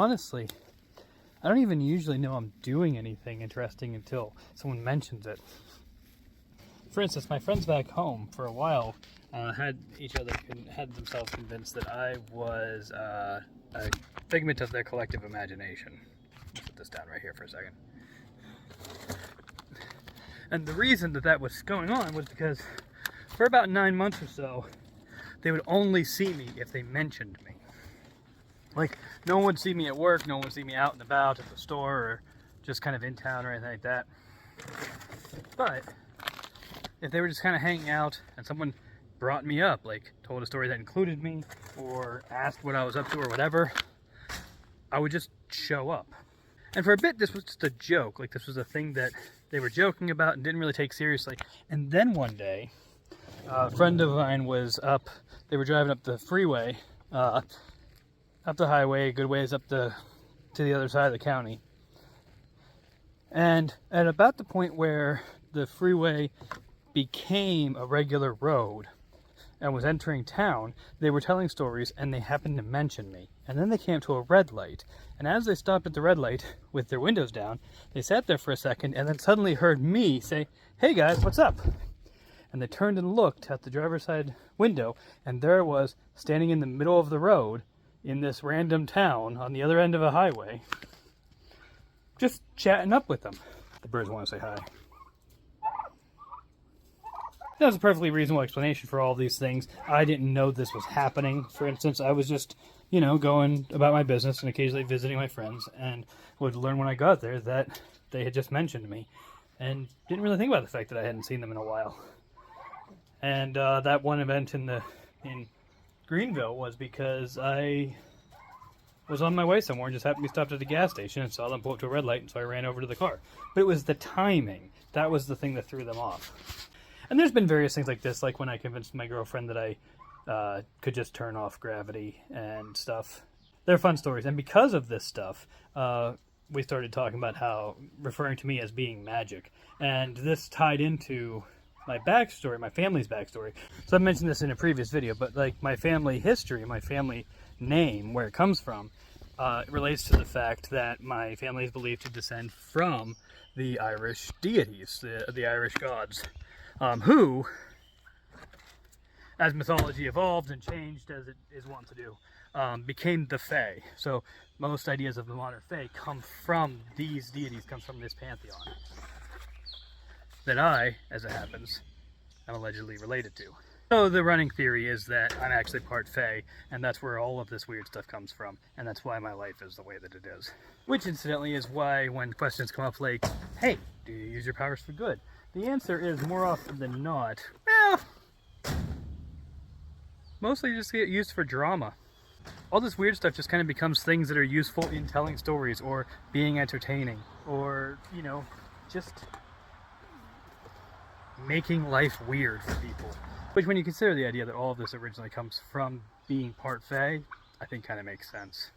honestly, I don't even usually know I'm doing anything interesting until someone mentions it. For instance, my friends back home for a while had themselves convinced that I was a figment of their collective imagination. Let's put this down right here for a second. And the reason that was going on was because for about 9 months or so, they would only see me if they mentioned me. Like, no one would see me at work, no one would see me out and about at the store, or just kind of in town or anything like that. But if they were just kind of hanging out and someone brought me up, like told a story that included me, or asked what I was up to or whatever, I would just show up. And for a bit, this was just a joke. Like, this was a thing that they were joking about and didn't really take seriously. And then one day, a friend of mine was up, they were driving up the freeway, up the highway, a good ways up to the other side of the county. And at about the point where the freeway became a regular road and was entering town, they were telling stories and they happened to mention me. And then they came to a red light. And as they stopped at the red light with their windows down, they sat there for a second and then suddenly heard me say, "Hey guys, what's up?" And they turned and looked at the driver's side window, and there I was, standing in the middle of the road in this random town on the other end of a highway, just chatting up with them. The birds want to say hi. That was a perfectly reasonable explanation for all of these things. I didn't know this was happening. For instance, I was just, going about my business and occasionally visiting my friends, and would learn when I got there that they had just mentioned me, and didn't really think about the fact that I hadn't seen them in a while. And that one event in Greenville was because I was on my way somewhere and just happened to be stopped at a gas station and saw them pull up to a red light, and so I ran over to the car. But it was the timing. That was the thing that threw them off. And there's been various things like this, like when I convinced my girlfriend that I could just turn off gravity and stuff. They're fun stories. And because of this stuff, we started talking about how referring to me as being magic. And this tied into my backstory, my family's backstory. So I mentioned this in a previous video, but like my family history, my family name, where it comes from, relates to the fact that my family is believed to descend from the Irish deities, the Irish gods, who, as mythology evolved and changed as it is wont to do, became the Fae. So most ideas of the modern Fae come from these deities, comes from this pantheon that I, as it happens, am allegedly related to. So the running theory is that I'm actually part Fae, and that's where all of this weird stuff comes from, and that's why my life is the way that it is. Which, incidentally, is why when questions come up like, "Hey, do you use your powers for good?" the answer is, more often than not, well, mostly just get used for drama. All this weird stuff just kind of becomes things that are useful in telling stories, or being entertaining, or, just making life weird for people. Which, when you consider the idea that all of this originally comes from being part Fae, I think kind of makes sense.